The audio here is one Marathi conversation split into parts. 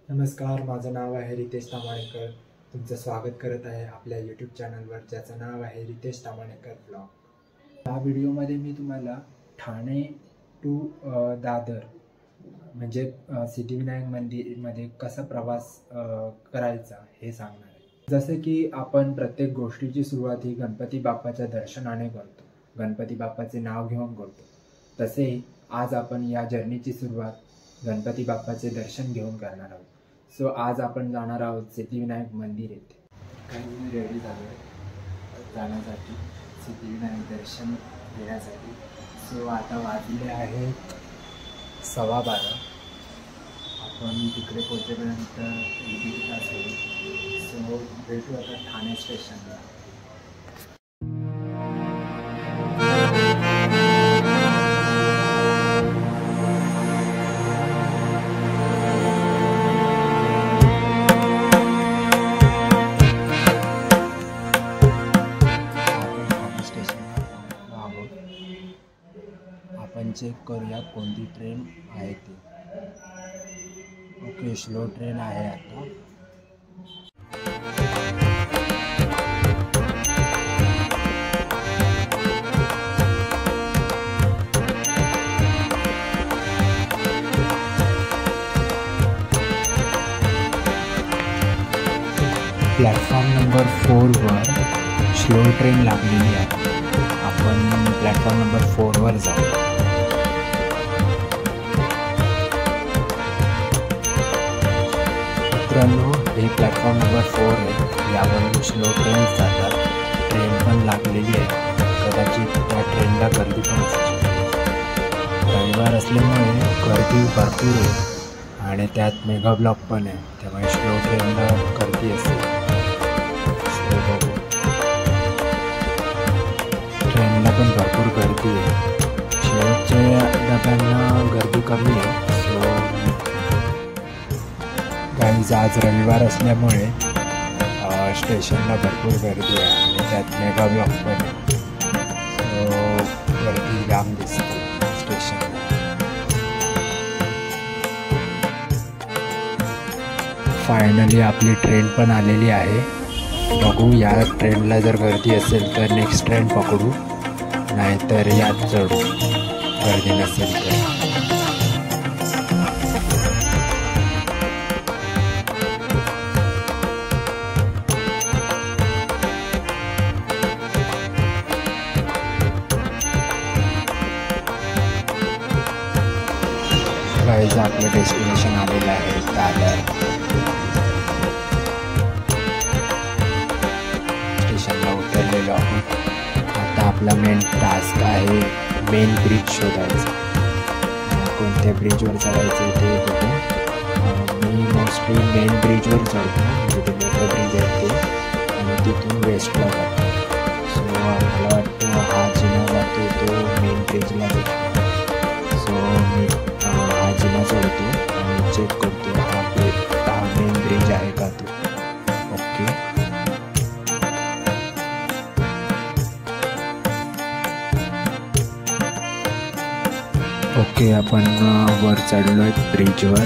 नमस्कार, माझं नाव आहे रितेश तामाणेकर. तुमचं स्वागत करत आहे आपल्या यूट्यूब चॅनलवर, ज्याचं नाव आहे रितेश तामाणेकर ब्लॉग. या व्हिडिओमध्ये मी तुम्हाला ठाणे टू दादर म्हणजे सिद्धिविनायक मंदिरमध्ये कसा प्रवास करायचा हे सांगणार आहे. जसं की आपण प्रत्येक गोष्टीची सुरुवात ही गणपती बाप्पाच्या दर्शनाने करतो, गणपती बाप्पाचे नाव घेऊन करतो. तसे आज आपण या जर्नीची सुरुवात गणपती बाप्पाचे दर्शन घेऊन करणार आहोत. सो आज आपण जाणार आहोत सिद्धिविनायक मंदिर येथे. काही रेडी झालो जाण्यासाठी, सिद्धिविनायक दर्शन घेण्यासाठी. सो आता वाजले आहेत 12:15. आपण तिकडे पोहोचेपर्यंत 1-1 तास होईल. सो भेटू आता ठाणे स्टेशनला. आपण चेक करूया कोणती ट्रेन आहे ती. ओके, स्लो ट्रेन आहे आता. प्लॅटफॉर्म नंबर 4वर स्लो ट्रेन लागलेली आहे. आपण प्लॅटफॉर्म नंबर 4वर जाऊ. मित्रांनो, हे प्लॅटफॉर्म नंबर 4 आहे. यावरून स्लो ट्रेन जातात. ट्रेन पण लागलेली आहे. कदाचित त्या ट्रेनला गर्दी पण असते. रविवार असल्यामुळे गर्दी भरपूर आहे आणि त्यात मेगा ब्लॉक पण आहे, त्यामुळे स्लो ट्रेनला गर्दी असते. सो बघू, ट्रेनला पण भरपूर गर्दी आहे. शेवटच्या डब्यांना गर्दी कमी आहे. सो गाईज, आज रविवार असल्यामुळे स्टेशनला भरपूर गर्दी आहे आणि त्यात मेगा ब्लॉक पण आहे. सो गर्दी लांब दिसते स्टेशनला. फायनली आपली ट्रेन पण आलेली आहे. बघू, या ट्रेनला जर गर्दी असेल तर नेक्स्ट ट्रेन पकडू, नाहीतर यात चढू गर्दी नसेल तर. गाईज, आपलं डेस्टिनेशन आलेलं आहे दादर. स्टेशनला उतरलेलो आहोत. आता आपला मेन टास्क आहे मेन ब्रिज शोधायचा. कोणत्या ब्रिजवर चढायचं ते बघू. मी मोस्टली मेन ब्रिजवर चढतो, म्हणजे ते मोठं ब्रिज आहे ते, आणि तिथून वेस्टला जातो. सो मला वाटतं हा जिना जातो तो मेन ब्रिजला जातो. सो मी हा जिना चढतो आणि चेक करतो हा मेन ब्रिज आहे का तो. ओके, ओके, आपण वर चढलो आहे ब्रिजवर.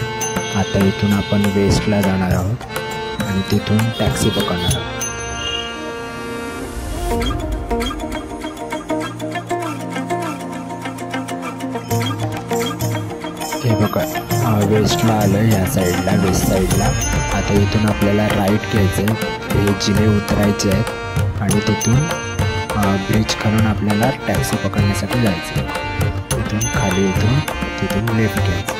आता इथून आपण वेस्टला जाणार आहोत आणि तिथून टॅक्सी पकडणार आहोत. हे बघा, वेस्टला आलं या साईडला, वेस्ट साईडला. आता इथून आपल्याला राईट घ्यायचं आहे. हे जिने उतरायचे आहेत आणि तिथून ब्रिज खालून आपल्याला टॅक्सी पकडण्यासाठी जायचं आहे. तिथून खाली उतरून तिथून लेफ्ट घ्यायचं.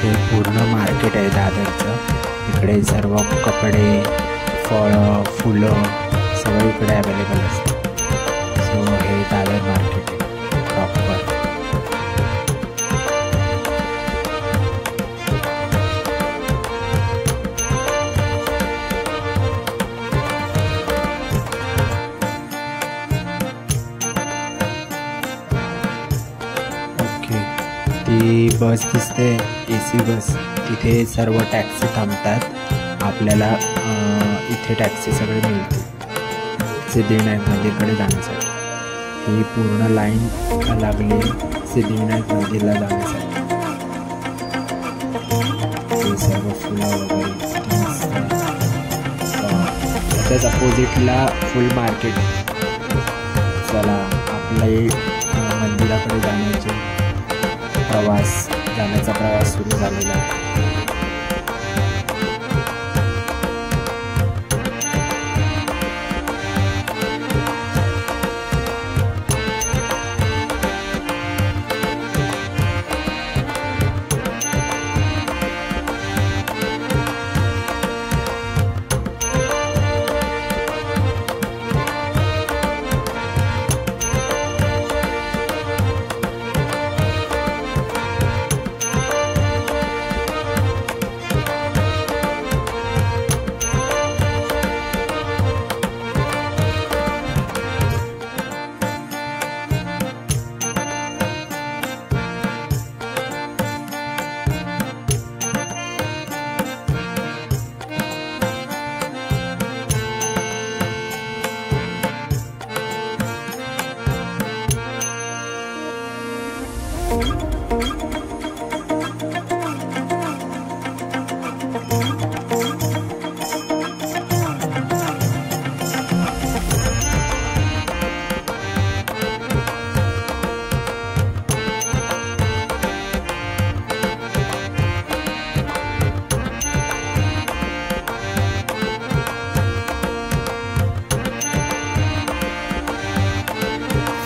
हे पूर्ण मार्केट आहे दादरचं. इकडे सर्व कपडे, फळं, फुलं सगळं इकडे अवेलेबल असतं. सो हे दादर मार्केट आहे प्रॉपर. ओके, ती बस दिसते AC बस. तिथे सर्व टॅक्सी थांबतात. आपल्याला इथे टॅक्सी सगळे मिळतील सिद्धिविनायक मंदिरकडे जाण्यासाठी. ही पूर्ण लाईन लागली सिद्धिविनायक मंदिरला जाण्यासाठी. हे सर्व फुलं वगैरे त्याच्याच अपोजिटला फुल मार्केट. चला आपले मंदिराकडे जाण्याचा प्रवास सुरू झालेला आहे.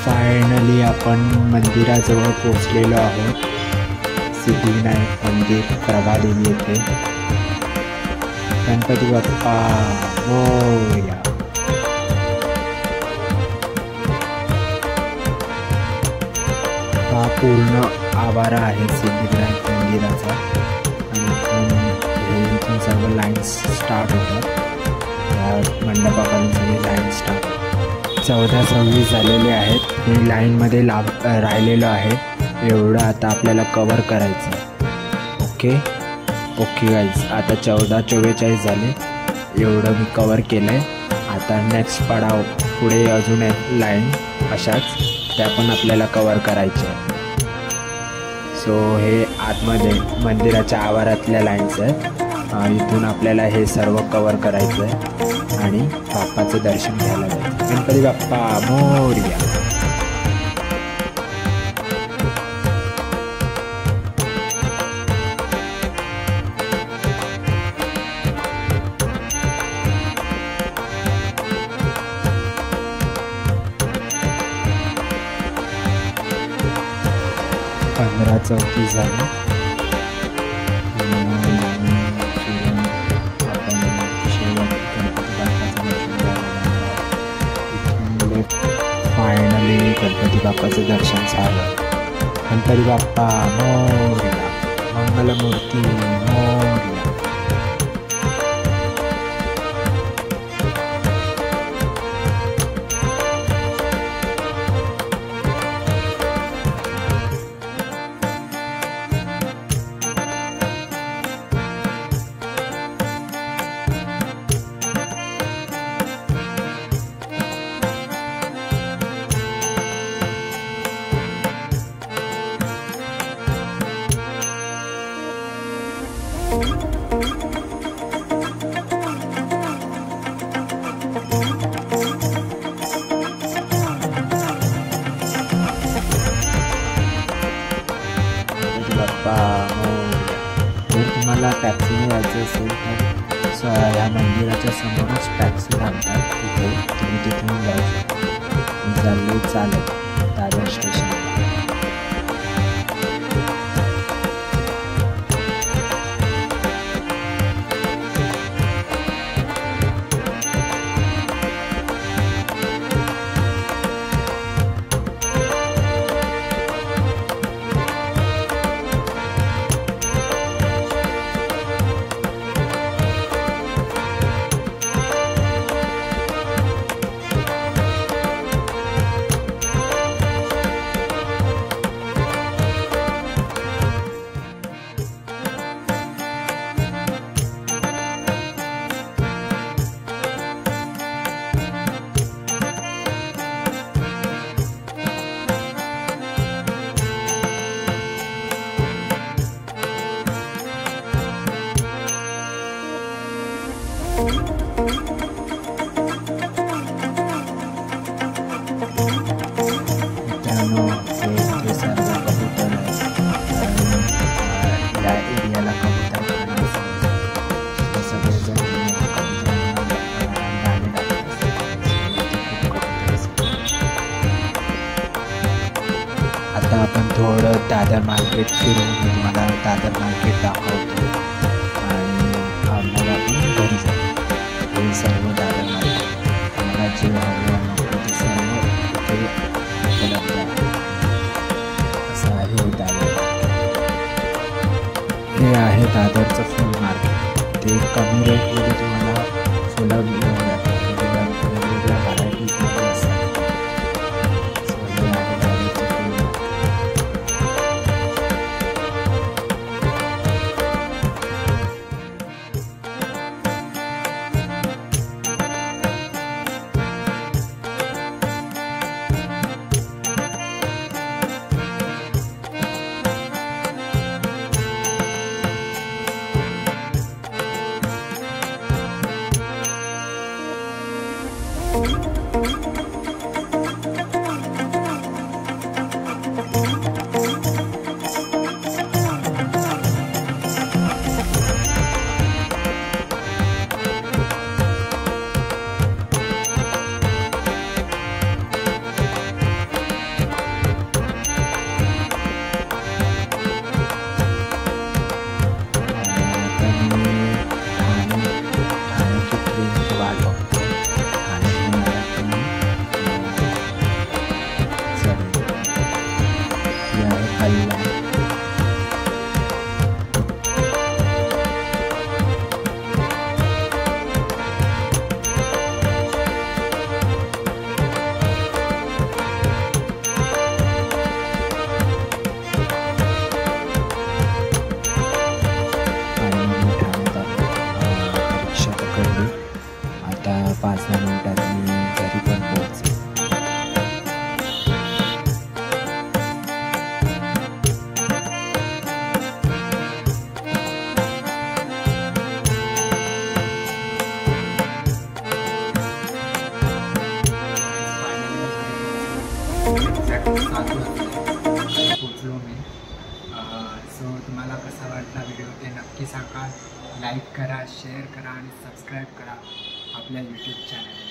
फायनली आपण मंदिराजवळ पोहोचलेलो आहोत. सिद्धिविनायक मंदिर प्रभादेवी येथे. गणपती बाप्पा मोरया. हा पूर्ण आवारा आहे सिद्धिविनायक मंदिराचा आणि इथून सर्व लाईन्स स्टार्ट होतात. या मंडपापर्यंत सगळे लाईन स्टार्ट. 14-26 झालेले आहेत. मी लाईनमध्ये राहिलेलो आहे. एवढं आता आपल्याला कवर करायचं. ओके गाईज, आता 14-44 झाले. एवढं मी कवर केलं आहे. आता नेक्स्ट पडाव पुढे अजून एक लाईन अशाच त्या पण आपल्याला कवर करायच्या आहे. सो हे आतमध्ये मंदिराच्या आवारातल्या लाईन्स आहेत. इथून आपल्याला हे सर्व कवर करायचं आहे आणि बाप्पाचं दर्शन घ्यायला जायचं. गणपती बाप्पा मोरया. पंधरा 34 झाले. फायनली गणपती बाप्पाचं दर्शन झालं. गणपती बाप्पा मोरया. मंगलमूर्ती मोरया. जर तुम्हाला टॅक्सीने यायचं असेल तर ह्या मंदिराच्या समोरच टॅक्सी थांबतात. तिथे तुम्ही तिथून जाऊ शकता. चालत दादर स्टेशन. मित्रांनो हे सर्व कबूतर या एरियाला कबूतर खाणे हे सगळेजण आता आपण थोडं दादर मार्केट फिरून मी तुम्हाला दादर मार्केट दाखवतो आणि मग आपण घरी जाऊ. हे सर्व दादर मार्केट मला जे हवं नको ते सर्व इथे उपलब्ध आहे. असं आहे दादर. हे आहे दादरचं फुल मार्केट. ते कमी रेटमध्ये तुम्हाला फुलं मिळून जातात. वेगवेगळ्या व्हरायटीजमध्ये असतात. सो हे आहे दादरचं फुल मार्केट. आता 5-10 मिनिटात मी घरी पण पोहोचेन. पोचलो मी. सो तुम्हाला कसा वाटला व्हिडिओ ते नक्की सांगा. लाईक करा, शेअर करा आणि सबस्क्राईब करा आपल्या यूट्यूब चॅनलला.